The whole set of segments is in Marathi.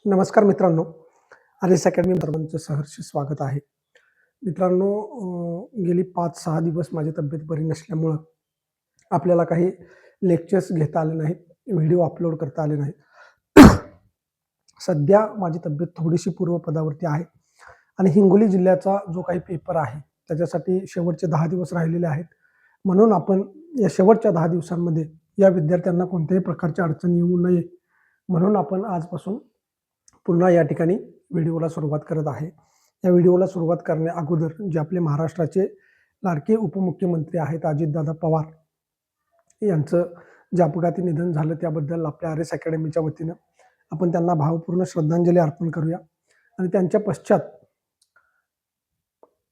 नमस्कार मित्रांनो, आर.एस. अकॅडमी सर्वांचं सहर्ष स्वागत आहे. मित्रांनो, गेली 5-6 दिवस माझी तब्येत बरी नसल्यामुळं आपल्याला काही लेक्चर्स घेता आले नाहीत, व्हिडिओ अपलोड करता आले नाहीत. सध्या माझी तब्येत थोडीशी पूर्वपदावरती आहे आणि हिंगोली जिल्ह्याचा जो काही पेपर आहे, त्याच्यासाठी शेवटचे 10 दिवस राहिलेले आहेत. म्हणून आपण या शेवटच्या 10 दिवसांमध्ये या विद्यार्थ्यांना कोणत्याही प्रकारची अडचण येऊ नये, म्हणून आपण आजपासून पुन्हा या ठिकाणी व्हिडिओला सुरुवात करत आहे. या व्हिडिओला सुरुवात करण्या अगोदर जे आपले महाराष्ट्राचे लाडके उपमुख्यमंत्री आहेत अजितदादा पवार यांचं जे अपघाती निधन झालं त्याबद्दल आपल्या आर.एस. अकॅडमीच्या वतीनं आपण त्यांना भावपूर्ण श्रद्धांजली अर्पण करूया. आणि त्यांच्या पश्चात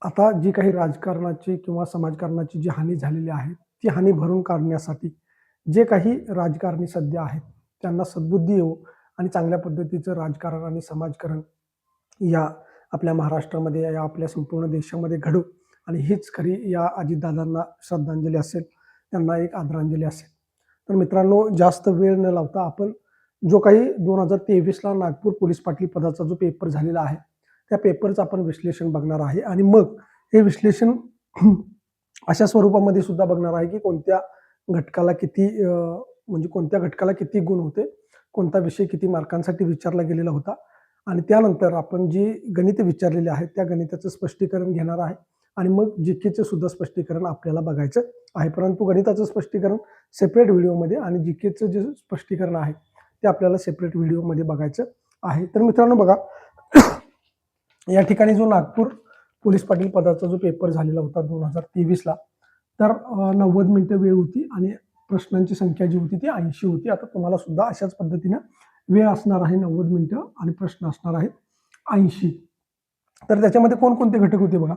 आता जी काही राजकारणाची किंवा समाजकारणाची जी हानी झालेली आहे ती हानी भरून काढण्यासाठी जे काही राजकारणी सध्या आहेत त्यांना सद्बुद्धी येऊ आणि चांगल्या पद्धतीचं राजकारण आणि समाजकारण या आपल्या महाराष्ट्रामध्ये या आपल्या संपूर्ण देशामध्ये घडू आणि हीच खरी या अजितदादांना श्रद्धांजली असेल, त्यांना एक आदरांजली असेल. तर मित्रांनो, जास्त वेळ न लावता आपण जो काही 2023ला नागपूर पोलीस पाटील पदाचा जो पेपर झालेला आहे त्या पेपरचं आपण विश्लेषण बघणार आहे आणि मग हे विश्लेषण अशा स्वरूपामध्ये सुद्धा बघणार आहे की कोणत्या घटकाला किती म्हणजे कोणत्या घटकाला किती गुण होते, कोणता विषय किती मार्कांसाठी विचारला गेलेला होता आणि त्यानंतर आपण जी गणित विचारलेली आहेत त्या गणिताचं स्पष्टीकरण घेणार आहे आणि मग जीकेचं सुद्धा स्पष्टीकरण आपल्याला बघायचं आहे. परंतु गणिताचं स्पष्टीकरण सेपरेट व्हिडिओमध्ये आणि जीकेचं जे स्पष्टीकरण आहे ते आपल्याला सेपरेट व्हिडिओमध्ये बघायचं आहे. तर मित्रांनो बघा, या ठिकाणी जो नागपूर पोलीस पाटील पदाचा जो पेपर झालेला होता 2023ला, तर 90 मिनिटं वेळ होती आणि प्रश्नांची संख्या जी होती ती 80 होती. आता तुम्हाला सुद्धा अशाच पद्धतीनं वेळ असणार आहे 90 मिनिटं आणि प्रश्न असणार आहेत 80. तर त्याच्यामध्ये कोणकोणते घटक होते बघा,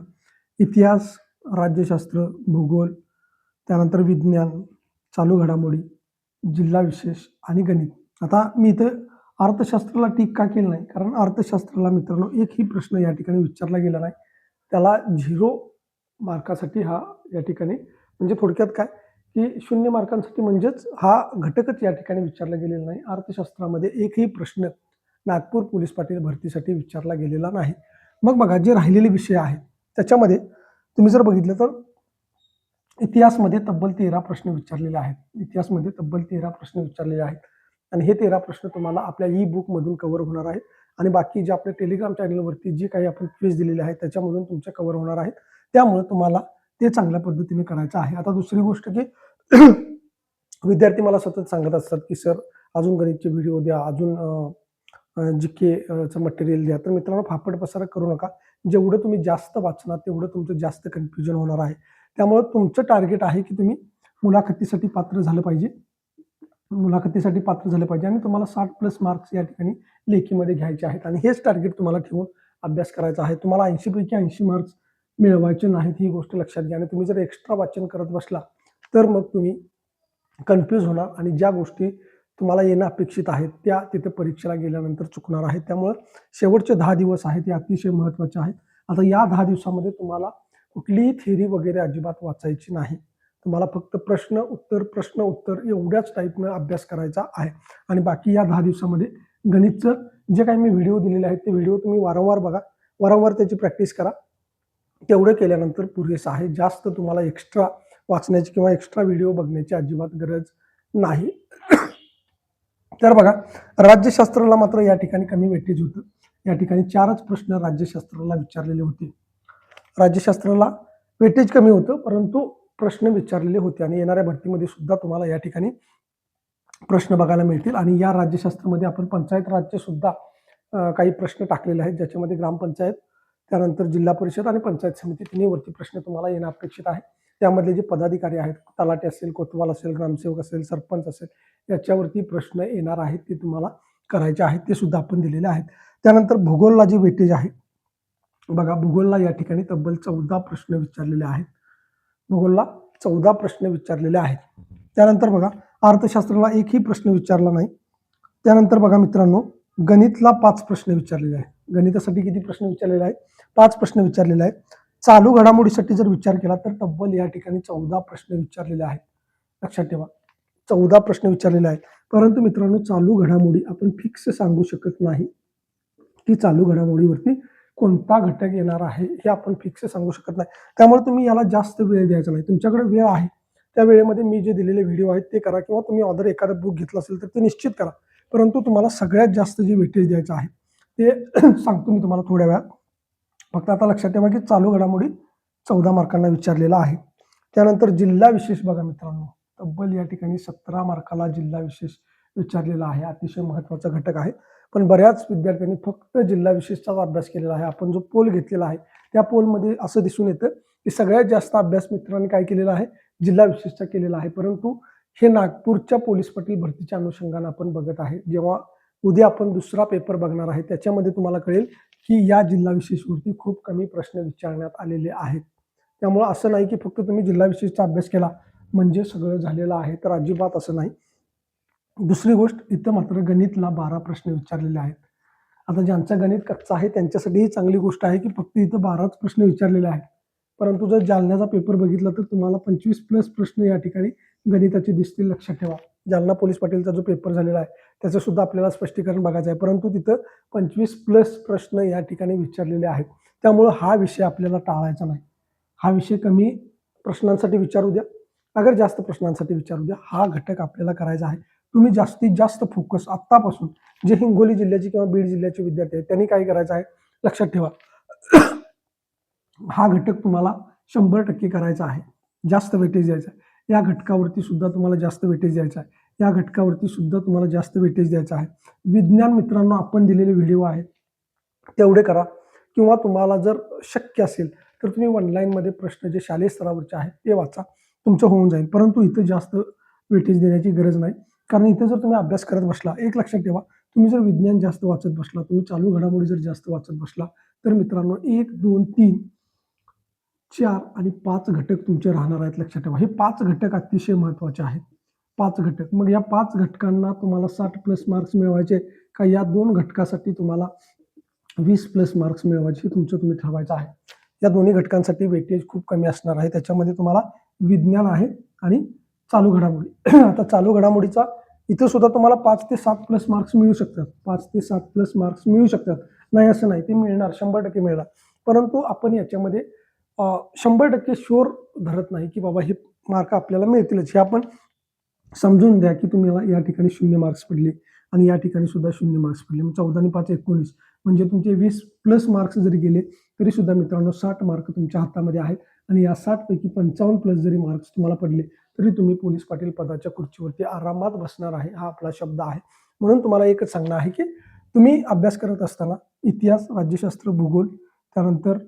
इतिहास, राज्यशास्त्र, भूगोल, त्यानंतर विज्ञान, चालू घडामोडी, जिल्हा विशेष आणि गणित. आता मी इथं अर्थशास्त्राला टीक का केलं नाही, कारण अर्थशास्त्राला मित्रांनो एकही प्रश्न या ठिकाणी विचारला गेला नाही. त्याला 0 मार्कासाठी हा या ठिकाणी म्हणजे थोडक्यात काय की 0 मार्कांसाठी म्हणजेच हा घटकच या ठिकाणी विचारला गेलेला नाही. अर्थशास्त्रामध्ये एकही प्रश्न नागपूर पोलीस पाटील भरतीसाठी विचारला गेलेला नाही. मग बघा, जे राहिलेले विषय आहेत त्याच्यामध्ये तुम्ही जर बघितलं तर इतिहासमध्ये तब्बल 13 प्रश्न विचारलेले आहेत. इतिहासमध्ये तब्बल 13 प्रश्न विचारलेले आहेत आणि हे 13 प्रश्न तुम्हाला आपल्या ई बुकमधून कव्हर होणार आहेत आणि बाकी जे आपल्या टेलिग्राम चॅनलवरती जे काही आपण क्विज दिलेले आहेत त्याच्यामधून तुमच्या कव्हर होणार आहेत. त्यामुळे तुम्हाला ते चांगल्या पद्धतीने करायचं आहे. आता दुसरी गोष्ट की विद्यार्थी मला सतत सांगत असतात की सर अजून गणितचे व्हिडिओ द्या, अजून जीकेचं मटेरियल द्या. तर मित्रांनो, फापड पसारा करू नका. जेवढं तुम्ही जास्त वाचणार तेवढं तुमचं जास्त कन्फ्युजन होणार आहे. त्यामुळे तुमचं टार्गेट आहे की तुम्ही मुलाखतीसाठी पात्र झालं पाहिजे आणि तुम्हाला 60+ मार्क्स या ठिकाणी लेखीमध्ये घ्यायचे आहेत आणि हेच टार्गेट तुम्हाला ठेवून अभ्यास करायचा आहे. तुम्हाला 80 पैकी 80 मार्क्स मिळवायचे नाहीत, ही गोष्ट लक्षात घ्या. आणि तुम्ही जर एक्स्ट्रा वाचन करत बसला तर मग तुम्ही कन्फ्यूज होणार आणि ज्या गोष्टी तुम्हाला येणं अपेक्षित आहेत त्या तिथे परीक्षेला गेल्यानंतर चुकणार आहेत. त्यामुळं शेवटचे 10 दिवस आहेत ते अतिशय महत्त्वाचे आहेत. आता या 10 दिवसामध्ये तुम्हाला कुठलीही थिअरी वगैरे अजिबात वाचायची नाही. तुम्हाला फक्त प्रश्न उत्तर एवढ्याच टाईपनं अभ्यास करायचा आहे आणि बाकी या 10 दिवसामध्ये गणितचं जे काही मी व्हिडिओ दिलेले आहेत ते व्हिडिओ तुम्ही वारंवार बघा, वारंवार त्याची प्रॅक्टिस करा. तेवढं केल्यानंतर पुरेसं आहे. जास्त तुम्हाला एक्स्ट्रा वाचण्याची किंवा एक्स्ट्रा व्हिडिओ बघण्याची अजिबात गरज नाही. तर बघा, राज्यशास्त्राला मात्र या ठिकाणी कमी वेटेज होतं. या ठिकाणी 4च प्रश्न राज्यशास्त्राला विचारलेले होते. राज्यशास्त्राला वेटेज कमी होतं परंतु प्रश्न विचारलेले होते आणि येणाऱ्या भरतीमध्ये सुद्धा तुम्हाला या ठिकाणी प्रश्न बघायला मिळतील. आणि या राज्यशास्त्रामध्ये आपण पंचायत राजचे सुद्धा काही प्रश्न टाकलेले आहेत, ज्याच्यामध्ये ग्रामपंचायत, त्यानंतर जिल्हा परिषद आणि पंचायत समिती तिन्हीवरती प्रश्न तुम्हाला येणं अपेक्षित आहे. त्यामधले जे पदाधिकारी आहेत, तलाठी असेल, कोतवाल असेल, ग्रामसेवक असेल, सरपंच असेल, याच्यावरती प्रश्न येणार आहेत ते तुम्हाला करायचे आहेत, ते सुद्धा आपण दिलेले आहेत. त्यानंतर भूगोलला जे वेटेज आहे बघा, भूगोलला या ठिकाणी तब्बल 14 प्रश्न विचारलेले आहेत. भूगोलला 14 प्रश्न विचारलेले आहेत. त्यानंतर बघा, अर्थशास्त्राला एकही प्रश्न विचारला नाही. त्यानंतर बघा मित्रांनो, गणितला 5 प्रश्न विचारलेले आहेत. गणितासाठी किती प्रश्न विचारलेले आहेत? 5 प्रश्न विचारलेले आहेत. चालू घडामोडीसाठी जर विचार केला तर तब्बल या ठिकाणी 14 प्रश्न विचारलेले आहेत. लक्षात ठेवा, 14 प्रश्न विचारलेले आहेत. परंतु मित्रांनो, चालू घडामोडी आपण फिक्स सांगू शकत नाही. की चालू घडामोडीवरती कोणता घटक येणार आहे हे आपण फिक्स सांगू शकत नाही. त्यामुळे तुम्ही याला जास्त वेळ द्यायचा नाही. तुमच्याकडे वेळ आहे त्या वेळेमध्ये मी जे दिलेले व्हिडिओ आहेत ते करा, किंवा तुम्ही ऑर्डर एखादं बुक घेतलं असेल तर ते निश्चित करा. परंतु तुम्हाला सगळ्यात जास्त जे वेटेज द्यायचं आहे ते सांगतो मी तुम्हाला थोड्या वेळात. फक्त आता लक्षात ठेवा की चालू घडामोडी 14 मार्कांना विचारलेला आहे. त्यानंतर जिल्हा विशेष बघा मित्रांनो, तब्बल या ठिकाणी 17 मार्काला जिल्हा विशेष विचारलेला आहे. अतिशय महत्त्वाचा घटक आहे. पण बऱ्याच विद्यार्थ्यांनी फक्त जिल्हा विशेषचाच अभ्यास केलेला आहे. आपण जो पोल घेतलेला आहे त्या पोलमध्ये असं दिसून येतं की सगळ्यात जास्त अभ्यास मित्रांनी काय केलेला आहे, जिल्हा विशेषचा केलेला आहे. परंतु हे नागपूरच्या पोलीस पाटील भरतीच्या अनुषंगाने आपण बघत आहे. जेव्हा उद्या आपण दुसरा पेपर बघणार आहे त्याच्यामध्ये तुम्हाला कळेल की या जिल्हा विशेषवरती खूप कमी प्रश्न विचारण्यात आलेले आहेत. त्यामुळे असं नाही की फक्त तुम्ही जिल्हा विशेषचा अभ्यास केला म्हणजे सगळं झालेलं आहे, तर अजिबात असं नाही. दुसरी गोष्ट, इथं मात्र गणितला 12 प्रश्न विचारलेले आहेत. आता ज्यांचं गणित कच्चं आहे त्यांच्यासाठी ही चांगली गोष्ट आहे की फक्त इथं 12च प्रश्न विचारलेले आहेत. परंतु जर जालन्याचा पेपर बघितला तर तुम्हाला 25+ प्रश्न या ठिकाणी गणिताचे दिसतील. लक्षात ठेवा, जालना पोलीस पाटीलचा जो पेपर झालेला आहे त्याचं सुद्धा आपल्याला स्पष्टीकरण बघायचं आहे. परंतु तिथं 25+ प्रश्न या ठिकाणी विचारलेले आहेत. त्यामुळं हा विषय आपल्याला टाळायचा नाही. हा विषय कमी प्रश्नांसाठी विचारू द्या, अगर जास्त प्रश्नांसाठी विचारू द्या, हा घटक आपल्याला करायचा आहे. तुम्ही जास्तीत जास्त फोकस आत्तापासून, जे हिंगोली जिल्ह्याचे किंवा बीड जिल्ह्याचे विद्यार्थी आहेत त्यांनी काय करायचं आहे, लक्षात ठेवा, हा घटक तुम्हाला 100% करायचा आहे. जास्त वेटेज द्यायचा आहे. या घटकावरती सुद्धा तुम्हाला जास्त वेटेज द्यायचा आहे. या घटकावरती सुद्धा तुम्हाला जास्त वेटेज द्यायचं आहे. विज्ञान मित्रांनो, आपण दिलेले व्हिडिओ आहेत तेवढे करा, किंवा तुम्हाला जर शक्य असेल तर तुम्ही ऑनलाईनमध्ये प्रश्न जे शालेय स्तरावरचे आहेत ते वाचा, तुमचं होऊन जाईल. परंतु इथं जास्त वेटेज देण्याची गरज नाही. कारण इथे जर तुम्ही अभ्यास करत बसला, एक लक्षात ठेवा, तुम्ही जर विज्ञान जास्त वाचत बसला, तुम्ही चालू घडामोडी जर जास्त वाचत बसला तर मित्रांनो 1, 2, 3, 4 आणि 5 घटक तुमचे राहणार आहेत. लक्षात ठेवा, हे 5 घटक अतिशय महत्त्वाचे आहेत. 5 घटक, मग या 5 घटकांना तुम्हाला 60+ मार्क्स मिळवायचे का या 2 घटकासाठी तुम्हाला 20+ मार्क्स मिळवायचे, हे तुमचं तुम्ही ठरवायचं आहे. या दोन्ही घटकांसाठी वेटेज खूप कमी असणार आहे. त्याच्यामध्ये तुम्हाला विज्ञान आहे आणि चालू घडामोडी. आता चालू घडामोडीचा इथं सुद्धा तुम्हाला 5 ते 7+ मार्क्स मिळू शकतात. 5 ते 7+ मार्क्स मिळू शकतात, नाही असं नाही, ते मिळणार, 100% मिळणार. परंतु आपण याच्यामध्ये 100% शुअर धरत नाही की बाबा हे मार्क आपल्याला मिळतीलच. हे आपण समजून द्या की तुम्हाला या ठिकाणी 0 मार्क्स पडले आणि या ठिकाणी सुद्धा 0 मार्क्स पडले. मग 14 आणि 5 19, म्हणजे तुमचे 20+ मार्क्स जरी गेले तरी सुद्धा मित्रांनो 60 मार्क तुमच्या हातामध्ये आहेत. आणि या 60 पैकी 55+ जरी मार्क्स तुम्हाला पडले तरी तुम्ही पोलीस पाटील पदाच्या खुर्चीवरती आरामात बसणार आहे, हा आपला शब्द आहे. म्हणून तुम्हाला एकच सांगणं आहे की तुम्ही अभ्यास करत असताना इतिहास, राज्यशास्त्र, भूगोल, त्यानंतर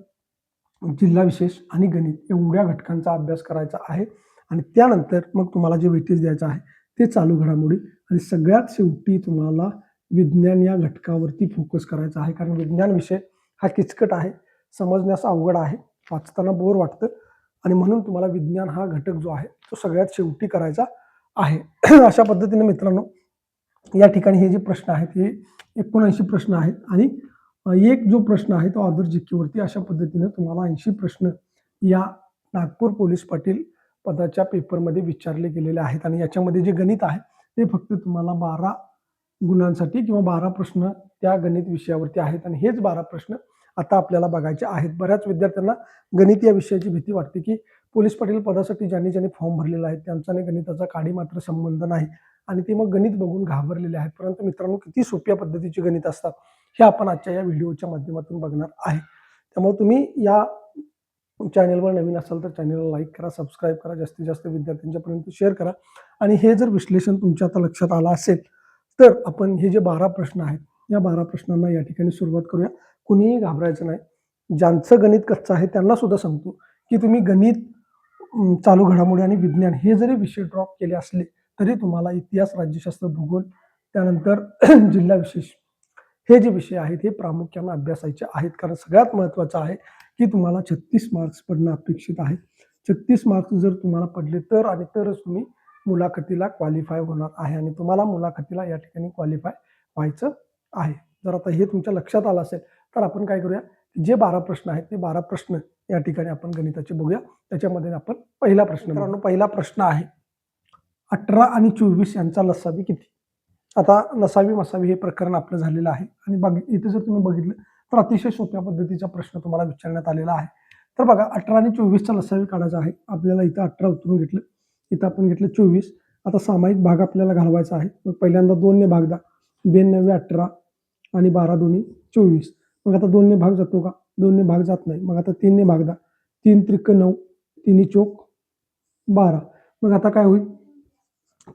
जिल्हा विशेष आणि गणित एवढ्या घटकांचा अभ्यास करायचा आहे. आणि त्यानंतर मग तुम्हाला जे वेटेज द्यायचं आहे ते चालू घडामोडी, आणि सगळ्यात शेवटी तुम्हाला विज्ञान या घटकावरती फोकस करायचा आहे. कारण विज्ञान विषय हा किचकट आहे, समजण्यास अवघड आहे, वाचताना बोर वाटतं, आणि म्हणून तुम्हाला विज्ञान हा घटक जो आहे तो सगळ्यात शेवटी करायचा आहे. अशा पद्धतीने मित्रांनो, या ठिकाणी हे जे प्रश्न आहेत हे 79 प्रश्न आहेत, आणि एक जो प्रश्न आहे तो ऑदर जीकेवरती. अशा पद्धतीने तुम्हाला 80 प्रश्न या नागपूर पोलीस पाटील पदाच्या पेपरमध्ये विचारले गेलेले आहेत. आणि याच्यामध्ये जे गणित आहे ते फक्त तुम्हाला 12 गुणांसाठी किंवा 12 प्रश्न त्या गणित विषयावरती आहेत, आणि हेच 12 प्रश्न आता आपल्याला बघायचे आहेत. बऱ्याच विद्यार्थ्यांना गणित या विषयाची भीती वाटते की पोलीस पाटील पदासाठी ज्यांनी फॉर्म भरलेला आहे त्यांचा आणि गणिताचा काडी मात्र संबंध नाही, आणि ते मग गणित बघून घाबरलेले आहेत. परंतु मित्रांनो, किती सोप्या पद्धतीचे गणित असतात हे आपण आजच्या या व्हिडिओच्या माध्यमातून बघणार आहे. त्यामुळे तुम्ही या चॅनलवर नवीन असाल तर चॅनलला लाईक करा, सबस्क्राईब करा, जास्तीत जास्त विद्यार्थ्यांच्यापर्यंत शेअर करा. आणि हे जर विश्लेषण तुमच्या आता लक्षात आलं असेल तर आपण हे जे 12 प्रश्न आहेत या 12 प्रश्नांना या ठिकाणी सुरुवात करूया. कुणीही घाबरायचं नाही. ज्यांचं गणित कच्चं आहे त्यांना सुद्धा सांगतो की तुम्ही गणित, चालू घडामोडी आणि विज्ञान हे जरी विषय ड्रॉप केले असले तरी तुम्हाला इतिहास, राज्यशास्त्र, भूगोल, त्यानंतर जिल्हा विशेष हे जे विषय आहेत हे प्रामुख्याने अभ्यासायचे आहेत. कारण सगळ्यात महत्त्वाचं आहे की तुम्हाला 36 मार्क्स पडणं अपेक्षित आहे. 36 मार्क्स जर तुम्हाला पडले तर आणि तरच तुम्ही मुलाखतीला क्वालिफाय होणार आहे, आणि तुम्हाला मुलाखतीला या ठिकाणी क्वालिफाय व्हायचं आहे. जर आता हे तुमच्या लक्षात आलं असेल तर आपण काय करूया, जे 12 प्रश्न आहेत ते 12 प्रश्न या ठिकाणी आपण गणिताचे बघूया. त्याच्यामध्ये आपण पहिला प्रश्न, मित्रांनो पहिला प्रश्न आहे, 18 आणि 24 यांचा लसावी किती? आता नसावी मसावी हे प्रकरण आपलं झालेलं आहे आणि इथे जर तुम्ही बघितलं तर अतिशय सोप्या पद्धतीचा प्रश्न तुम्हाला विचारण्यात आलेला आहे. तर बघा 18 आणि 24चा लसावी काढायचा आहे. आपल्याला इथं 18 उतरून घेतलं, इथं आपण घेतलं 24. आता सामायिक भाग आपल्याला घालवायचा आहे. मग पहिल्यांदा 2 ने भाग द्या. 92 18 आणि 12 दोन्ही 24. मग आता 2 ने भाग जातो का? 2 ने भाग जात नाही. मग आता 3 ने भाग द्या. 3 त्रिक 9, 3 चोक 12. मग आता काय होईल?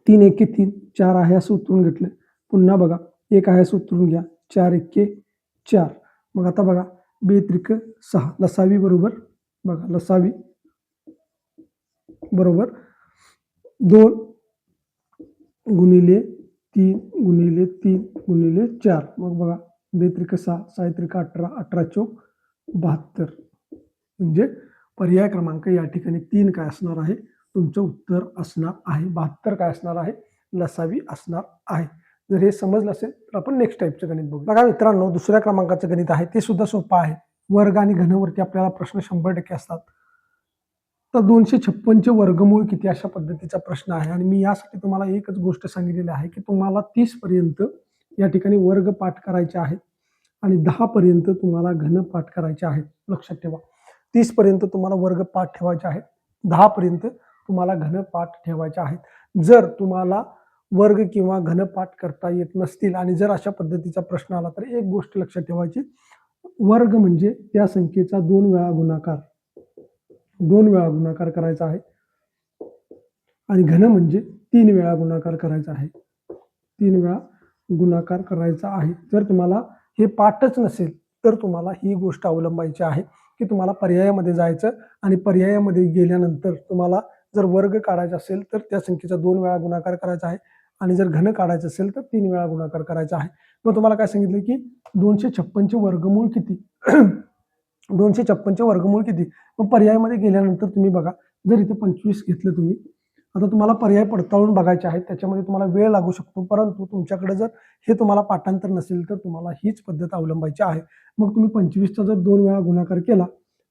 3 एके 3, 4 आहे असं उतरून घेतलं. पुन्हा बघा 1 आहे असं उतरून घ्या. 4 एके 4. मग आता बघा 2 त्रिक 6. लसावी बरोबर बघा लसावी बरोबर 2 गुणिले 3 गुणिले 3 गुणिले 4. मग बघा 2 त्रिक 6, 6 त्रिक 18, 18 चोक 72. म्हणजे पर्याय क्रमांक या ठिकाणी 3 काय असणार आहे? तुमचं उत्तर असणार आहे. 72 काय असणार आहे? लसावी असणार आहे. जर हे समजलं असेल तर आपण नेक्स्ट टाईपचं गणित बघू. बघा मित्रांनो, दुसऱ्या क्रमांकाचं गणित आहे ते सुद्धा सोपं आहे. वर्ग आणि घनवरती आपल्याला प्रश्न 100% असतात. तर 256चे वर्गमूळ किती अशा पद्धतीचा प्रश्न आहे आणि मी यासाठी तुम्हाला एकच गोष्ट सांगितलेली आहे की तुम्हाला 30 पर्यंत या ठिकाणी वर्ग पाठ करायचे आहेत आणि 10 पर्यंत तुम्हाला घन पाठ करायचे आहेत. लक्षात ठेवा, 30 पर्यंत तुम्हाला वर्ग पाठ ठेवायचे आहेत, 10 पर्यंत तुम्हाला घन पाठ ठेवायचे आहेत. जर तुम्हाला वर्ग किंवा घन पाठ करता येत नसतील आणि जर अशा पद्धतीचा प्रश्न आला तर एक गोष्ट लक्षात ठेवायची, वर्ग म्हणजे त्या संख्येचा 2 वेळा गुणाकार, 2 वेळा गुणाकार करायचा आहे आणि घन म्हणजे 3 वेळा गुणाकार करायचा आहे. 3 वेळा गुणाकार करायचा आहे. जर तुम्हाला हे पाठच नसेल तर तुम्हाला ही गोष्ट अवलंबायची आहे की तुम्हाला पर्यायामध्ये जायचं आणि पर्यायामध्ये गेल्यानंतर तुम्हाला जर वर्ग काढायचा असेल तर त्या संख्येचा 2 वेळा गुणाकार करायचा आहे आणि जर घन काढायचं असेल तर 3 वेळा गुणाकार करायचा आहे. मग तुम्हाला काय सांगितलं की 256चे वर्गमूळ किती? 256चे वर्गमूळ किती? मग पर्यायामध्ये गेल्यानंतर तुम्ही बघा, जर इथे 25 घेतलं तुम्ही, आता तुम्हाला पर्याय पडताळून बघायचे आहेत, त्याच्यामध्ये तुम्हाला वेळ लागू शकतो, परंतु तुमच्याकडे जर हे तुम्हाला पाठांतर नसेल तर तुम्हाला हीच पद्धत अवलंबायची आहे. मग तुम्ही 25चा जर 2 वेळा गुणाकार केला,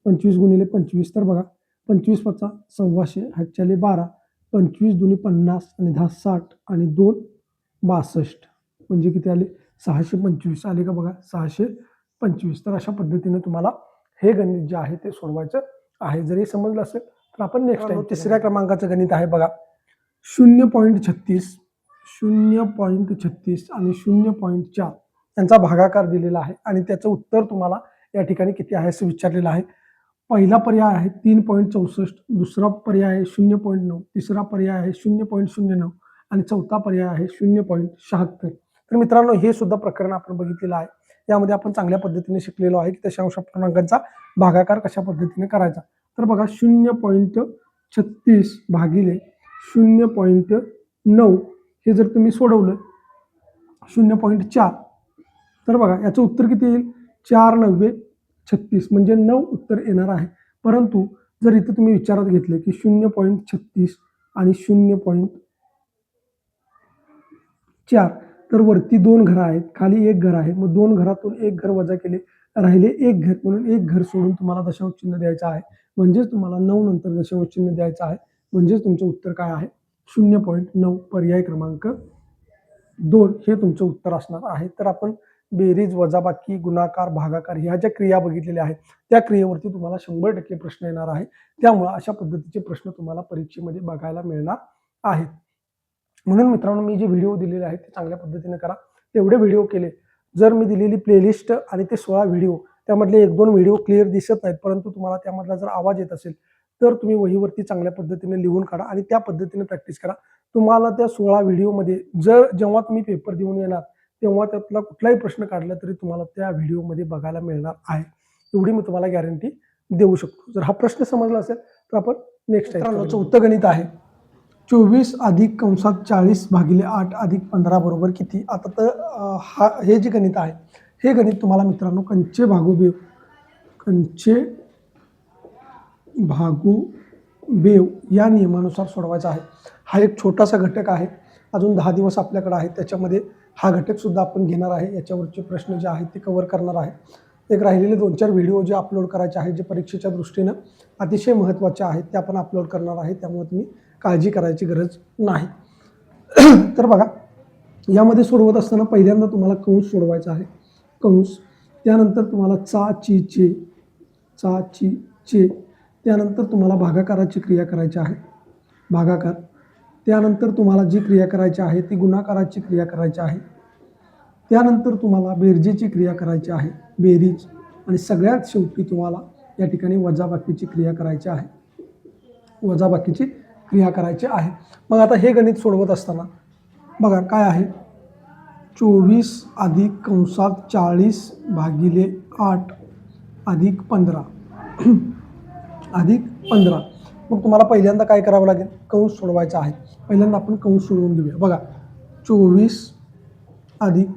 25 गुणिले 25, तर बघा 25 5 125, 8 12, 25 दुनी 50 आणि 10 60 आणि 2 62, म्हणजे किती आले? 625 आले का? बघा 625. तर अशा पद्धतीने तुम्हाला हे गणित जे आहे ते सोडवायचं आहे. जर हे समजलं असेल तर आपण नेक्स्ट टाइम तिसऱ्या क्रमांकाचं गणित आहे बघा. 0.36, 0.36 आणि 0.4 यांचा भागाकार दिलेला आहे आणि त्याचं उत्तर तुम्हाला या ठिकाणी किती आहे असं विचारलेलं आहे. पहिला पर्याय आहे 3.64, दुसरा पर्याय आहे 0.9, तिसरा पर्याय आहे 0.09 आणि चौथा पर्याय आहे 0.76. तर मित्रांनो, हे सुद्धा प्रकरण आपण बघितलेलं आहे. यामध्ये आपण चांगल्या पद्धतीने शिकलेलो आहे की दशांश क्रमांकांचा भागाकार कशा पद्धतीने करायचा. तर बघा 0.36 भागिले 0.9 हे जर तुम्ही सोडवलं 0.4, तर बघा याचं उत्तर किती येईल? 4 9 36, म्हणजे 9 उत्तर येणार आहे. परंतु जर इथं तुम्ही विचारात घेतले की 0.36 आणि 0.4, तर वरती 2 घरं आहेत, खाली 1 घर आहे. मग 2 घरातून 1 घर वजा केले, राहिले 1 घर, म्हणून 1 घर सोडून तुम्हाला दशांश चिन्ह द्यायचं आहे. म्हणजेच तुम्हाला 9 नंतर दशांश चिन्ह द्यायचं आहे. म्हणजेच तुमचं उत्तर काय आहे? 0.9, पर्याय क्रमांक 2 हे तुमचं उत्तर असणार आहे. तर आपण बेरीज, वजाबाकी, गुणाकार, भागाकार ह्या ज्या क्रिया बघितलेल्या आहेत त्या क्रियेवरती तुम्हाला 100% प्रश्न येणार आहे. त्यामुळे अशा पद्धतीचे प्रश्न तुम्हाला परीक्षेमध्ये बघायला मिळणार आहेत. म्हणून मित्रांनो, मी जे व्हिडिओ दिलेले आहेत ते चांगल्या पद्धतीने करा. तेवढे व्हिडिओ केले, जर मी दिलेली प्लेलिस्ट आणि ते 16 व्हिडिओ त्यामधले 1-2 व्हिडिओ क्लिअर दिसत नाहीत, परंतु तुम्हाला त्यामधला जर आवाज येत असेल तर तुम्ही वहीवरती चांगल्या पद्धतीने लिहून काढा आणि त्या पद्धतीने प्रॅक्टिस करा. तुम्हाला त्या 16 व्हिडिओमध्ये जेव्हा तुम्ही पेपर देऊन येणार तेव्हा त्यातला कुठलाही प्रश्न काढला तरी तुम्हाला त्या व्हिडिओमध्ये बघायला मिळणार आहे. एवढी मी तुम्हाला गॅरंटी देऊ शकतो. जर हा प्रश्न समजला असेल तर आपण नेक्स्ट टाइम चौथं गणित आहे. 24 अधिक कंसात 40 भागिले 8 अधिक 15 बरोबर किती? आता तर हे जे गणित आहे हे गणित तुम्हाला मित्रांनो कंचे भागू बेव या नियमानुसार सोडवायचा आहे. हा एक छोटासा घटक आहे. अजून 10 दिवस आपल्याकडे आहेत, त्याच्यामध्ये हा घटक सुद्धा आपण घेणार आहे. याच्यावरचे प्रश्न जे आहेत ते कव्हर करणार आहे. एक राहिलेले 2-4 व्हिडिओ जे अपलोड करायचे आहेत, जे परीक्षेच्या दृष्टीनं अतिशय महत्त्वाचे आहेत, ते आपण अपलोड करणार आहे. त्यामुळे तुम्ही काळजी करायची गरज नाही. तर बघा, यामध्ये सोडवत असताना पहिल्यांदा तुम्हाला कंस सोडवायचा आहे, कंस. त्यानंतर तुम्हाला चा ची चे, चा ची चे. त्यानंतर तुम्हाला भागाकाराची क्रिया करायची आहे, भागाकार. त्यानंतर तुम्हाला जी क्रिया करायची आहे ती गुणाकाराची क्रिया करायची आहे. त्यानंतर तुम्हाला बेरजेची क्रिया करायची आहे, बेरीज. आणि सगळ्यात शेवटी तुम्हाला या ठिकाणी वजाबाकीची क्रिया करायची आहे, वजाबाकीची क्रिया करायची आहे. मग आता हे गणित सोडवत असताना बघा काय आहे, 24 अधिक कंसात 40/8 अधिक 15 अधिक 15. मग तुम्हाला पहिल्यांदा काय करावं लागेल, कंस सोडवायचा आहे. पहिल्यांदा आपण कंस सोडवून घेऊया. बघा 24 अधिक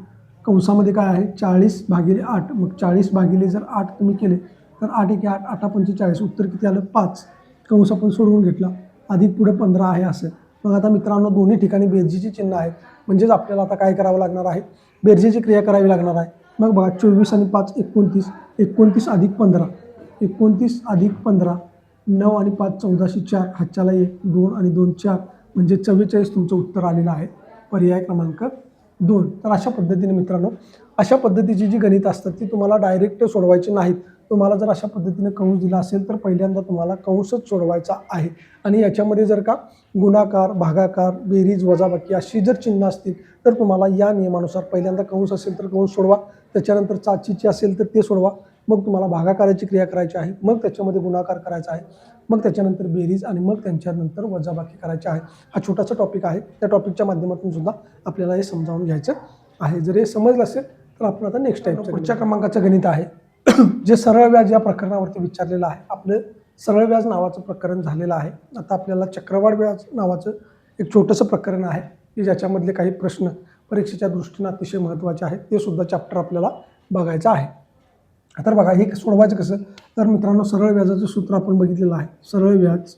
कंसामध्ये काय आहे 40/8. मग 40/8 तुम्ही केले तर 8 1 8, 8 45. उत्तर किती आलं 5. कंस आपण सोडवून घेतला. अधिक पुढे 15 आहे असं. मग आता मित्रांनो दोन्ही ठिकाणी बेरजेची चिन्ह आहेत, म्हणजेच आपल्याला आता काय करावं लागणार आहे, बेरजेची क्रिया करावी लागणार आहे. मग बघा 24 आणि 5 29, 29 अधिक 15, 29 अधिक 15, 9 आणि 5 1404, हातच्याला 1, 2 आणि 2 4, म्हणजे 44 तुमचं उत्तर आलेलं आहे, पर्याय क्रमांक 2. तर अशा पद्धतीने मित्रांनो, अशा पद्धतीची जी गणित असतात ती तुम्हाला डायरेक्ट सोडवायची नाहीत. तुम्हाला जर अशा पद्धतीने कंस दिला असेल तर पहिल्यांदा तुम्हाला कंसच सोडवायचा आहे. आणि याच्यामध्ये जर का गुणाकार, भागाकार, बेरीज, वजाबाकी अशी जर चिन्ह असतील तर तुम्हाला या नियमानुसार पहिल्यांदा कंस असेल तर कंस सोडवा, त्याच्यानंतर चाचीची असेल तर ते सोडवा, मग तुम्हाला भागाकाराची क्रिया करायची आहे, मग त्याच्यामध्ये गुणाकार करायचा आहे, मग त्याच्यानंतर बेरीज आणि मग त्यांच्यानंतर वजाबाकी करायची आहे. हा छोटासा टॉपिक आहे, त्या टॉपिकच्या माध्यमातून सुद्धा आपल्याला हे समजावून घ्यायचं आहे. जर हे समजलं असेल तर आपण आता नेक्स्ट टाइम पुढच्या क्रमांकाचं गणित आहे जे सरळ व्याज या प्रकरणावरती विचारलेलं आहे. आपलं सरळ व्याज नावाचं प्रकरण झालेलं आहे. आता आपल्याला चक्रवाढ व्याज नावाचं एक छोटंसं प्रकरण आहे की ज्याच्यामधले काही प्रश्न परीक्षेच्या दृष्टीने अतिशय महत्त्वाचे आहेत, ते सुद्धा चॅप्टर आपल्याला बघायचं आहे. तर बघा हे सोडवायचं कसं, तर मित्रांनो सरळ व्याजाचं सूत्र आपण बघितलेलं आहे. सरळ व्याज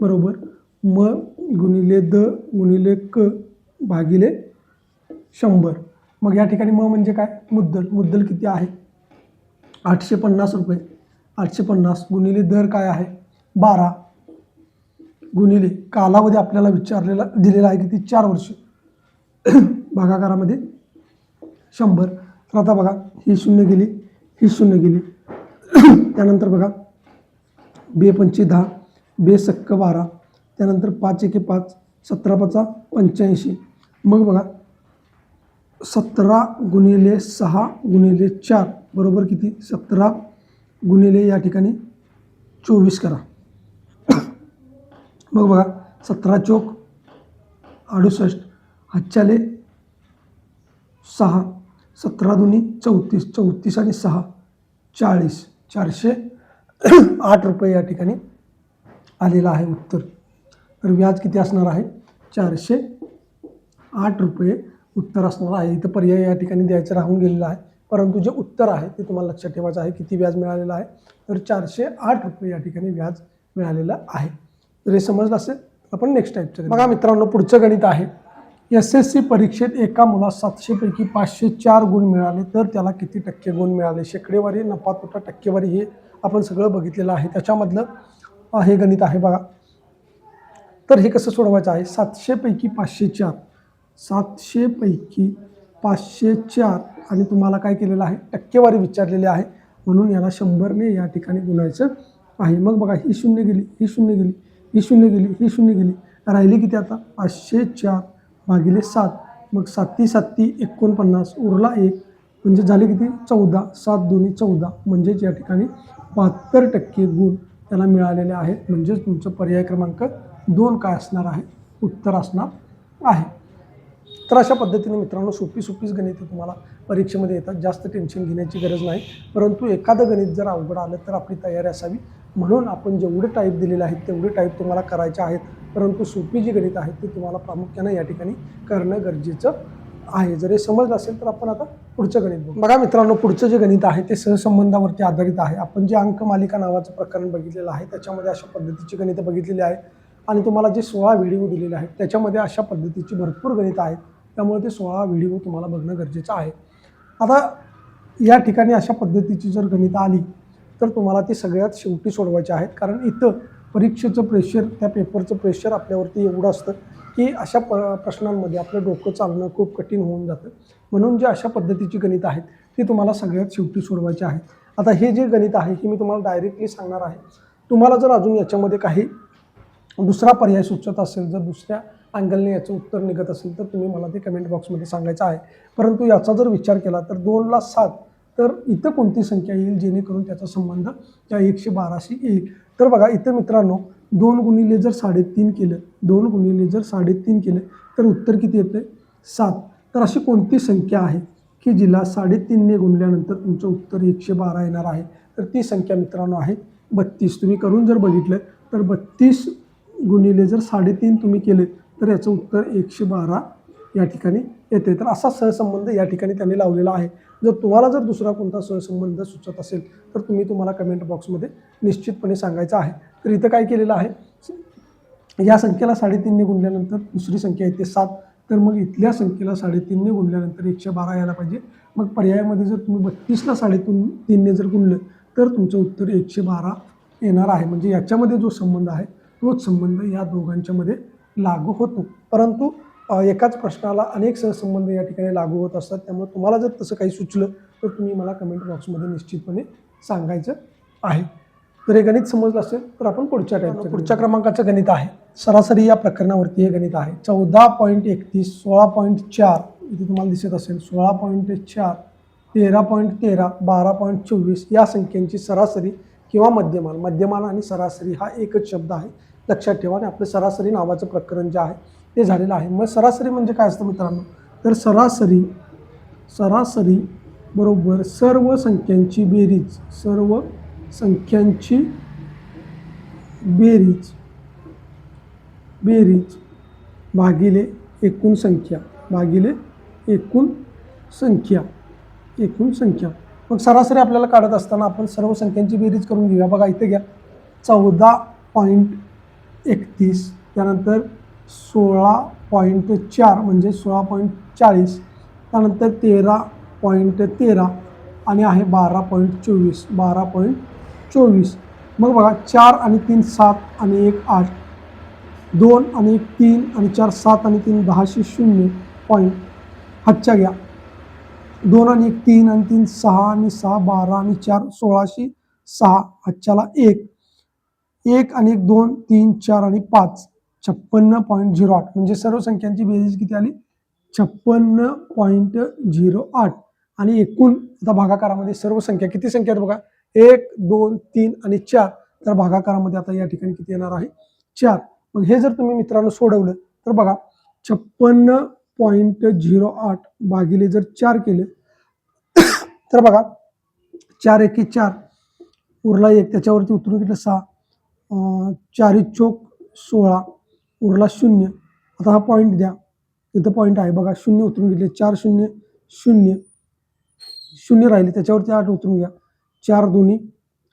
बरोबर म गुणिले द गुणिले क भागिले 100. मग या ठिकाणी म म्हणजे काय, मुद्दल. मुद्दल किती आहे 850 रुपये. 850 गुणिले दर काय आहे 12 गुणिले कालावधी आपल्याला विचारलेला दिलेला आहे किती 4 वर्ष. भागाकारामध्ये 100. तर आता बघा ही शून्य गेली, ही शून्य गेली. त्यानंतर बघा 2 पंचे 10, 2 सक्क 12, त्यानंतर 5 एके 5, 17 पाचा 85. मग बघा 17 गुणिले 6 गुणिले 4 बरोबर किती 17 गुणिले या ठिकाणी 24 करा. मग बघा 17 चोक 68, हातच्याले 6, 17 दुनी 34, 34 आणि 6 40, 408 रुपये या ठिकाणी आलेलं आहे उत्तर. तर व्याज किती असणार आहे 408 रुपये उत्तर असणार आहे. इथं पर्याय या ठिकाणी द्यायचं राहून गेलेलं आहे, परंतु जे उत्तर आहे ते तुम्हाला लक्षात ठेवायचं आहे. किती व्याज मिळालेलं आहे तर 408 रुपये या ठिकाणी व्याज मिळालेलं आहे. जर हे समजलं असेल तर आपण नेक्स्ट टाईपचं बघा मित्रांनो, पुढचं गणित आहे SSC परीक्षेत एका मुलास 700 पैकी 504 गुण मिळाले तर त्याला किती टक्के गुण मिळाले. शेकडेवारी, नफा तोटा, टक्केवारी हे आपण सगळं बघितलेलं आहे. त्याच्यामधलं हे गणित आहे बघा. तर हे कसं सोडवायचं आहे, 700 पैकी 504, 700 पैकी 504 आणि तुम्हाला काय केलेलं आहे टक्केवारी विचारलेली आहे, म्हणून याला 100ने या ठिकाणी गुणायचं आहे. मग बघा ही शून्य गेली, ही शून्य गेली, ही शून्य गेली, ही शून्य गेली, राहिली किती आता 504 भागिले 7. मग 7 7 49 उरला 1 म्हणजे झाले किती 14, 7 दोन्ही 14, म्हणजेच या ठिकाणी 72% गुण त्याला मिळालेले आहेत. म्हणजेच तुमचं पर्याय क्रमांक 2 काय असणार आहे, उत्तर असणार आहे. तर अशा पद्धतीने मित्रांनो सोपीच गणितं तुम्हाला परीक्षेमध्ये येतात, जास्त टेन्शन घेण्याची गरज नाही. परंतु एखादं गणित जर अवघड आलं तर आपली तयारी असावी, म्हणून आपण जेवढे टाईप दिलेले आहेत तेवढे टाईप तुम्हाला करायचे आहेत. परंतु सोपी जी गणित आहेत ती तुम्हाला प्रामुख्याने या ठिकाणी करणं गरजेचं आहे. जर हे समजलं असेल तर आपण आता पुढचं गणित बघू. बघा मित्रांनो, पुढचं जे गणित आहे ते सहसंबंधावरती आधारित आहे. आपण जे अंकमालिका नावाचं प्रकरण बघितलेलं आहे त्याच्यामध्ये अशा पद्धतीची गणितं बघितलेली आहेत आणि तुम्हाला जे 16 व्हिडिओ दिलेले आहेत त्याच्यामध्ये अशा पद्धतीची भरपूर गणितं आहेत. त्यामुळे ते 16 व्हिडिओ तुम्हाला बघणं गरजेचं आहे. आता या ठिकाणी अशा पद्धतीची जर गणितं आली तर तुम्हाला ती सगळ्यात शेवटी सोडवायची आहेत, कारण इथं परीक्षेचं प्रेशर, त्या पेपरचं प्रेशर आपल्यावरती एवढं असतं की अशा प्रश्नांमध्ये आपलं डोकं चालणं खूप कठीण होऊन जातं. म्हणून जे अशा पद्धतीची गणितं आहेत ती तुम्हाला सगळ्यात शेवटी सोडवायची आहेत. आता हे जे गणित आहे हे मी तुम्हाला डायरेक्टली सांगणार आहे. तुम्हाला जर अजून याच्यामध्ये काही दुसरा पर्याय सुचत असेल, जर दुसऱ्या अँगलने याचं उत्तर निघत असेल तर तुम्ही मला ते कमेंट बॉक्समध्ये सांगायचं आहे. परंतु याचा जर विचार केला तर 2ला 7 तर इथं कोणती संख्या येईल जेणेकरून त्याचा संबंध त्या 112शी येईल. तर बघा इथं मित्रांनो 2 गुणिले जर 3.5 केलं, 2 गुणिले जर 3.5 केलं तर उत्तर किती येतं 7. तर अशी कोणती संख्या आहे की जिला 3.5 ने गुणल्यानंतर तुमचं उत्तर 112 येणार आहे. तर ती संख्या मित्रांनो आहे 32. तुम्ही करून जर बघितलं तर 32 गुणिले जर 3.5 तुम्ही केले तर याचं उत्तर 112 या ठिकाणी येते. तर असा सहसंबंध या ठिकाणी त्यांनी लावलेला आहे. जर तुम्हाला जर दुसरा कोणता सहसंबंध सुचत असेल तर तुम्हाला कमेंट बॉक्समध्ये निश्चितपणे सांगायचं आहे. तर इथं काय केलेलं आहे, या संख्येला 3.5 ने गुणल्यानंतर दुसरी संख्या येते 7. तर मग इथल्या संख्येला 3.5 ने गुणल्यानंतर 112 यायला पाहिजे. मग पर्यायामध्ये जर तुम्ही 32ला 3.5 ने जर गुणलं तर तुमचं उत्तर 112 येणार आहे. म्हणजे याच्यामध्ये जो संबंध आहे तोच संबंध या दोघांच्यामध्ये लागू होतो. परंतु एकाच प्रश्नाला अनेक सहसंबंध या ठिकाणी लागू होत असतात. त्यामुळे तुम्हाला जर तसं काही सुचलं तर तुम्ही मला कमेंट बॉक्समध्ये निश्चितपणे सांगायचं आहे. जर हे गणित समजलं असेल तर आपण पुढच्या क्रमांकाचं गणित आहे. सरासरी या प्रकरणावरती हे गणित आहे. 14.31, 16.4 इथे तुम्हाला दिसत असेल 16.4, 13.13, 12.24 या संख्यांची सरासरी किंवा मध्यमान. मध्यमान आणि सरासरी हा एकच शब्द आहे, लक्षात ठेवा. आणि आपलं सरासरी नावाचं प्रकरण जे आहे ते झालेलं आहे. मग सरासरी म्हणजे काय असतं मित्रांनो, तर सरासरी बरोबर सर्व संख्यांची बेरीज, सर्व संख्यांची बेरीज भागिले एकूण संख्या, एकूण संख्या. मग सरासरी आपल्याला काढत असताना आपण सर्व संख्यांची बेरीज करून घेऊया. बघा इथे घ्या 14.31, त्यानंतर 16.4 म्हणजे 16.40, त्यानंतर 13.13 आणि आहे 12.24. मग बघा 4 आणि 3 7 आणि 1 8, 2 आणि 1 3 आणि 4 7 आणि 3 10शी 0 पॉईंट. हातच्या घ्या 2 आणि 1 3 आणि 3 6 आणि 6 12 आणि 4 16शी 6, हातच्याला 1 आणि 1 2 3 4 आणि 5 56.08. म्हणजे सर्व संख्यांची बेरीज किती आली 56.08. आणि एकूण आता भागाकारामध्ये सर्व संख्या किती संख्या आहेत बघा 1 2 3 आणि 4. तर भागाकारामध्ये आता या ठिकाणी किती येणार आहे 4. मग हे जर तुम्ही मित्रांनो सोडवलं तर बघा 56.08 भागिले जर 4 केले तर बघा 4 एके 4 उरला 1, त्याच्यावरती उतरून घेतलं 6, 4 चोक 16 उरला 0. आता हा पॉईंट द्या, इथं पॉईंट आहे बघा 0 उतरून घेतले 4 0 0 0 राहिले, त्याच्यावरती 8 उतरून घ्या 4 2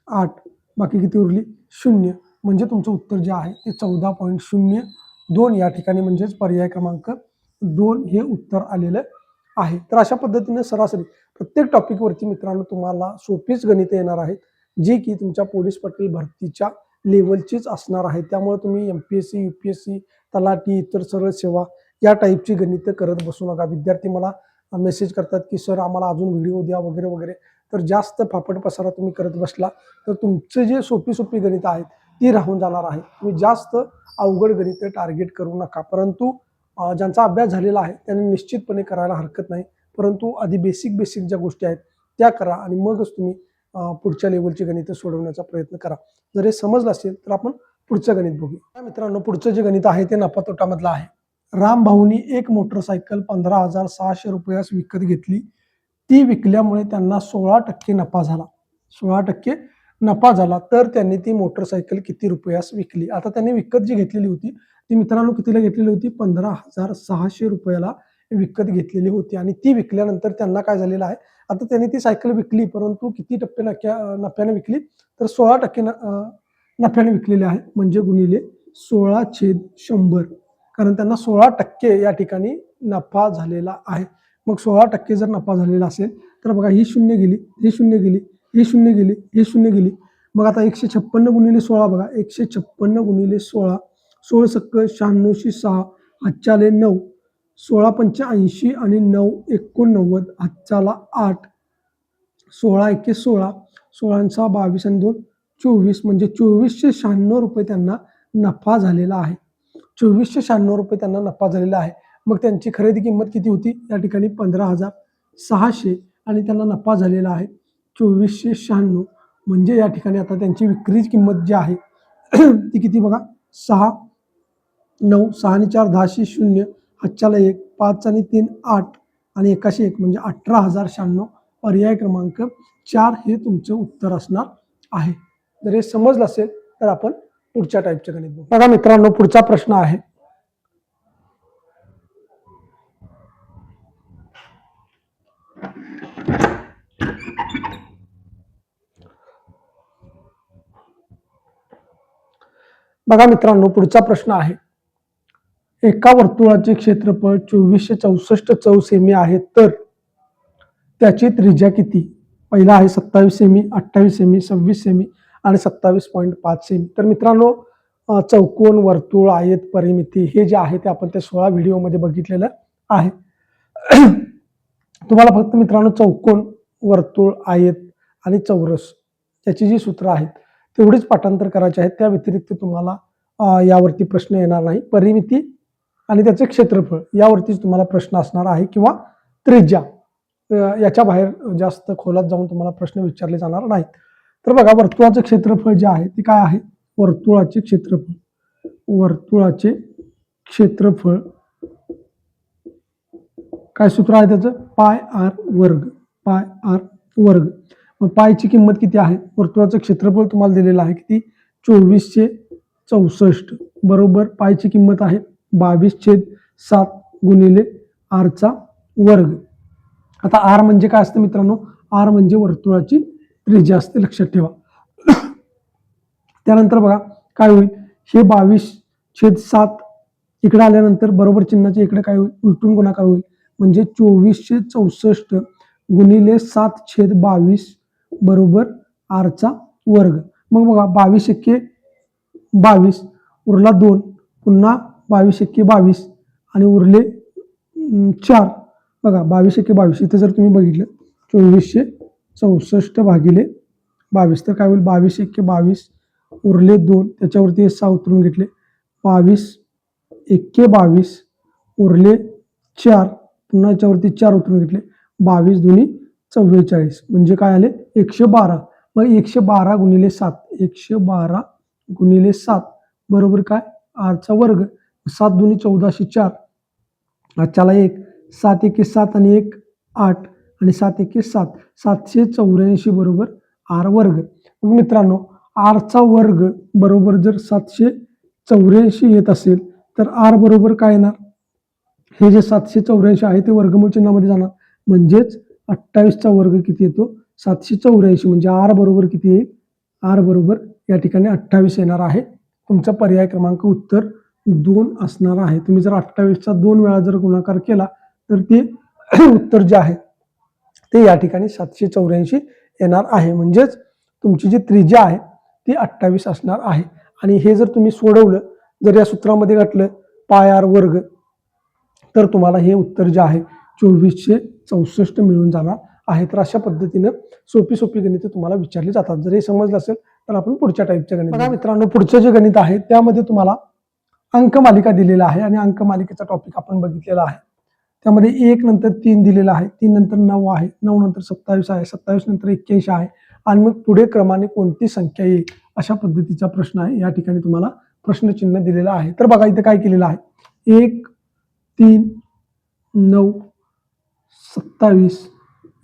8, बाकी किती उरली 0. म्हणजे तुमचं उत्तर जे आहे ते 14.02 या ठिकाणी म्हणजेच पर्याय क्रमांक 2 हे उत्तर आलेलं आहे. तर अशा पद्धतीने सरासरी प्रत्येक टॉपिकवरती मित्रांनो तुम्हाला सोपीच गणितं येणार आहेत, जी की तुमच्या पोलीस पाटील भरतीच्या लेवलचीच असणार आहे. त्यामुळे तुम्ही MPSC UPSC तलाठी इतर सरळ सेवा या टाईपची गणितं करत बसू नका. विद्यार्थी मला मेसेज करतात की सर आम्हाला अजून व्हिडिओ द्या वगैरे वगैरे. तर जास्त फापट पसारा तुम्ही करत बसला तर तुमचे जे सोपी गणितं आहेत ती राहून जाणार आहे. तुम्ही जास्त अवघड गणितं टार्गेट करू नका. परंतु ज्यांचा अभ्यास झालेला आहे त्यांनी निश्चितपणे करायला हरकत नाही. परंतु आधी बेसिक ज्या गोष्टी आहेत त्या करा आणि मगच तुम्ही पुढच्या लेवलची गणितं सोडवण्याचा प्रयत्न करा. जर हे समजलं असेल तर आपण पुढचं गणित बघूया. मित्रांनो पुढचं जे गणित आहे ते नफा तोटामधलं आहे. राम भाऊनी एक मोटरसायकल 15,600 रुपयास विकत घेतली. ती विकल्यामुळे त्यांना 16% नफा झाला. 16% नफा झाला. तर त्यांनी ती मोटरसायकल किती रुपयास विकली. आता त्यांनी विकत जी घेतलेली होती ती मित्रांनो कितीला घेतलेली होती 15,600 रुपयाला विकत घेतलेली होती. आणि ती विकल्यानंतर त्यांना काय झालेलं आहे, आता त्यांनी ती सायकल विकली परंतु किती टक्के नफ्याने विकली तर 16% नफ्याने विकलेली आहे. म्हणजे गुणिले 16/100, कारण त्यांना 16% या ठिकाणी नफा झालेला आहे. मग 16% जर नफा झालेला असेल तर बघा ही 0 गेली, ही 0 गेली, ही 0 गेली, ही 0 गेली. मग आता 156 गुणिले 16 बघा 156 गुणिले 16, 16 सक्क 96शी 6 हातच्याले 9, 16 पंचे 80 आणि 9 89, हातच्याला 8, 16 एके 16, 16 22 आणि 2 24, म्हणजे 2496 रुपये त्यांना नफा झालेला आहे. 2496 रुपये त्यांना नफा झालेला आहे. मग त्यांची खरेदी किंमत किती होती या ठिकाणी? 15,600 आणि त्यांना नफा झालेला आहे 2496. म्हणजे या ठिकाणी आता त्यांची विक्री किंमत जी आहे ती किती बघा? 6, 9, 6 आणि 4 10 0, हातच्याला 1, 5 आणि 3 8 आणि 1 1 म्हणजे 18,096. पर्याय क्रमांक 4 हे तुमचं उत्तर असणार आहे. जर हे समजलं असेल तर आपण पुढच्या टाईपचे गणित बघू. बघा मित्रांनो, पुढचा प्रश्न आहे. बघा मित्रांनो, पुढचा प्रश्न आहे. एका वर्तुळाचे क्षेत्रफळ 2464 चौरस सेमी आहे, तर त्याची त्रिज्या किती? पहिला आहे 27 सेमी, 28 सेमी, 26 सेमी आणि 27.5 सेमी. तर मित्रांनो, चौकोन, वर्तुळ, आयत, परिमिती हे जे आहे ते आपण त्या 16 व्हिडिओमध्ये बघितलेलं आहे. तुम्हाला फक्त मित्रांनो चौकोन, वर्तुळ, आयत आणि चौरस याची जी सूत्र आहेत तेवढीच पाठांतर करायचे आहेत. त्या व्यतिरिक्त तुम्हाला यावरती प्रश्न येणार नाही. परिमिती आणि त्याचे क्षेत्रफळ यावरतीच तुम्हाला प्रश्न असणार आहे, किंवा त्रिज्या, याच्या बाहेर जास्त खोलात जाऊन तुम्हाला प्रश्न विचारले जाणार नाहीत. तर बघा, वर्तुळाचं क्षेत्रफळ जे आहे ते काय आहे? वर्तुळाचे क्षेत्रफळ काय सूत्र आहे त्याचं? पाय आर वर्ग. मग पायची किंमत किती आहे? वर्तुळाचं क्षेत्रफळ तुम्हाला दिलेलं आहे किती? 2464 बरोबर पायची किंमत आहे 22/7 गुणिले आरचा वर्ग. आता आर म्हणजे काय असतं मित्रांनो? आर म्हणजे वर्तुळाची त्रिज्या असते, लक्षात ठेवा. त्यानंतर बघा काय होईल? हे 22/7 इकडे आल्यानंतर बरोबर चिन्हाच्या इकडे काय होईल? उलटून गुणाकार होईल, म्हणजे 2464 गुणिले 7/22 बरोबर आरचा वर्ग. मग बघा 22 एक्के 22 उरला 2, पुन्हा 22 एक्के 22 आणि उरले 4. बघा 22 एक्के 22 इथे जर तुम्ही बघितलं 2464 भागिले 22 तर काय होईल? 22 एक्के 22 उरले 2, त्याच्यावरती 6 उतरून घेतले, 22 एक्के 22 उरले 4, पुन्हा याच्यावरती 4 उतरून घेतले, 22 दुनी 44 म्हणजे काय आले? 112. मग 112 गुणिले 7, 112 गुणिले 7 बरोबर काय? आरचा वर्ग. 7 दुनी 14 4, आजच्याला 1, 7 एके 7 आणि 1 8 आणि 7 एके 7, 784 बरोबर आर वर्ग. मग मित्रांनो, आरचा वर्ग बरोबर जर 784 येत असेल तर आर बरोबर काय येणार? हे जे 784 आहे ते वर्गमूळ चिन्हामध्ये जाणार, म्हणजेच 28चा वर्ग किती येतो? 784. म्हणजे आर बरोबर किती येईल? आर बरोबर या ठिकाणी 28 येणार आहे. तुमचा पर्याय क्रमांक उत्तर 2 असणार आहे. तुम्ही जर 28चा 2 वेळा जर गुणाकार केला तर ते उत्तर जे आहे ते या ठिकाणी 784 येणार आहे. म्हणजेच तुमची जी त्रिज्या आहे ती 28 असणार आहे. आणि हे जर तुम्ही सोडवलं, जर या सूत्रामध्ये घातलं पाय आर वर्ग, तर तुम्हाला हे उत्तर जे आहे 2464 मिळून जाणार आहे. तर अशा पद्धतीनं सोपी गणित तुम्हाला विचारली जातात. जर हे समजलं असेल तर आपण पुढच्या टाईपचे गणित बघा. मित्रांनो, पुढचं जे गणित आहे त्यामध्ये तुम्हाला अंकमालिका दिलेला आहे आणि अंकमालिकेचा टॉपिक आपण बघितलेला आहे. त्यामध्ये 1 नंतर 3 दिलेला आहे, 3 नंतर 9 आहे, 9 नंतर 27 आहे, 27 नंतर 81 आहे आणि मग पुढे क्रमाने कोणती संख्या येईल अशा पद्धतीचा प्रश्न आहे. या ठिकाणी तुम्हाला प्रश्नचिन्ह दिलेलं आहे. तर बघा इथे काय केलेलं आहे? 1 3 9 27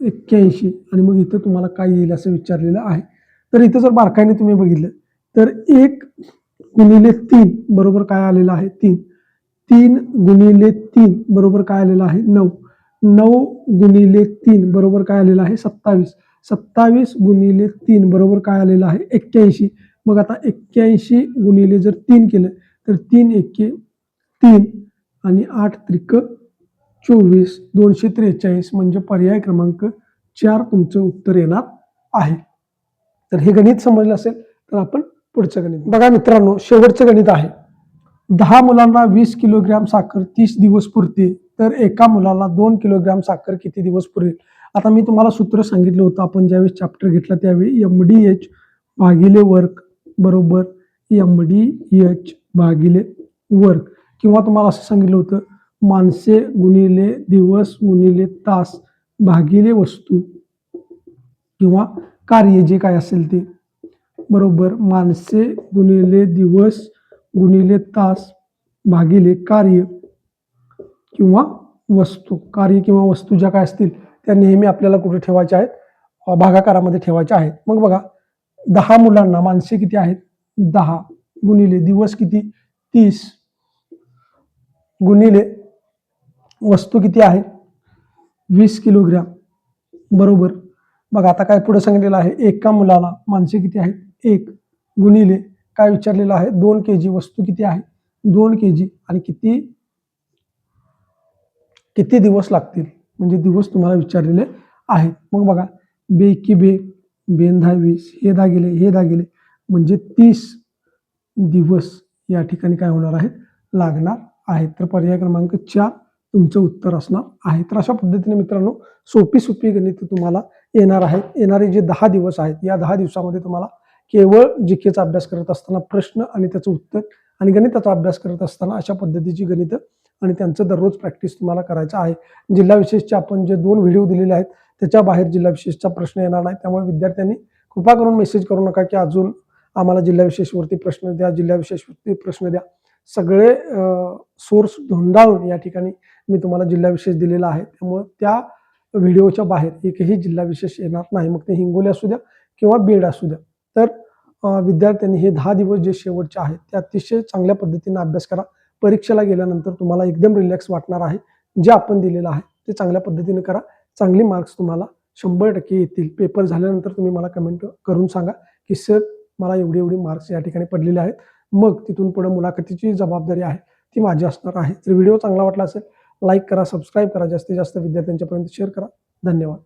81 आणि मग इथं तुम्हाला काय येईल असं विचारलेलं आहे. तर इथं जर बारकाईने तुम्ही बघितलं तर 1 गुणिले 3 बरोबर काय आलेलं आहे? 3. 3 गुणिले 3 बरोबर काय आलेलं आहे? 9. 9 गुणिले 3 बरोबर काय आलेलं आहे? 27. 27 गुणिले 3 बरोबर काय आलेलं आहे? 81. मग आता 81 गुणिले जर 3 केलं तर 3 एक्के 3 आणि 8 त्रिक 24, 243 म्हणजे पर्याय क्रमांक 4 तुमचं उत्तर येणार आहे. तर हे गणित समजलं असेल तर आपण पुढचं गणित बघा. मित्रांनो, शेवटचं गणित आहे. 10 मुलांना 20 किलोग्रॅम साखर 30 दिवस पुरते, तर एका मुलाला 2 किलोग्रॅम साखर किती दिवस पुरेल? आता मी तुम्हाला सूत्र सांगितलं होतं आपण ज्यावेळेस चॅप्टर घेतला त्यावेळी MDH भागिले वर्क बरोबर MDH भागिले वर्क, किंवा तुम्हाला असं सांगितलं होतं माणसे गुणिले दिवस गुणिले तास भागिले वस्तू किंवा कार्य जे काय असेल ते बरोबर माणसे गुणिले दिवस गुणिले तास भागिले कार्य किंवा वस्तू. कार्य किंवा वस्तू ज्या काय असतील त्या नेहमी आपल्याला कुठे ठेवायच्या आहेत? भागाकारामध्ये ठेवायच्या आहेत. मग बघा 10 मुलांना माणसे किती आहेत? 10 गुणिले दिवस किती? 30 गुणिले वस्तू किती आहे? 20 किलोग्रॅम बरोबर. बघा आता काय पुढे सांगितलेलं आहे, एका मुलाला माणसे किती आहेत? 1 गुणिले काय विचारलेलं आहे? 2 kg वस्तू किती आहे? 2 kg आणि किती दिवस लागतील, म्हणजे दिवस तुम्हाला विचारलेले आहेत. मग बघा बेकी बे बेन 20 हे दागिले म्हणजे 30 दिवस या ठिकाणी काय होणार आहेत? लागणार आहेत. तर पर्याय क्रमांक 4 तुमचं उत्तर असणार आहे. तर अशा पद्धतीने मित्रांनो सोपी गणित तुम्हाला येणार आहेत. येणारे जे 10 दिवस आहेत या 10 दिवसामध्ये तुम्हाला केवळ जीकेचा अभ्यास करत असताना प्रश्न आणि त्याचं उत्तर आणि गणिताचा अभ्यास करत असताना अशा पद्धतीची गणितं आणि त्यांचं दररोज प्रॅक्टिस तुम्हाला करायचं आहे. जिल्हा विशेषचे आपण जे 2 व्हिडिओ दिलेले आहेत त्याच्या बाहेर जिल्हा विशेषचा प्रश्न येणार नाही. त्यामुळे विद्यार्थ्यांनी कृपा करून मेसेज करू नका की अजून आम्हाला जिल्हा विशेषवरती प्रश्न द्या, जिल्हा विशेषवरती प्रश्न द्या. सगळे सोर्स धुंडाळून या ठिकाणी मी तुम्हाला जिल्हा विशेष दिलेला आहे. त्यामुळे त्या व्हिडिओच्या बाहेर एकही जिल्हा विशेष येणार नाही. मग ते हिंगोली असू द्या किंवा बीड असू द्या. तर विद्यार्थ्यांनी हे 10 दिवस जे शेवटचे आहेत ते अतिशय चांगल्या पद्धतीने अभ्यास करा. परीक्षेला गेल्यानंतर तुम्हाला एकदम रिलॅक्स वाटणार आहे. जे आपण दिलेलं आहे ते चांगल्या पद्धतीने करा. चांगले मार्क्स तुम्हाला 100% येतील. पेपर झाल्यानंतर तुम्ही मला कमेंट करून सांगा की सर मला एवढे मार्क्स या ठिकाणी पडलेले आहेत. मग तिथून पुढे मुलाखतीची जबाबदारी आहे ती माझी असणार आहे. तर व्हिडिओ चांगला वाटला असेल लाईक करा, सबस्क्राईब करा, जास्तीत जास्त विद्यार्थ्यांच्यापर्यंत शेअर करा. धन्यवाद.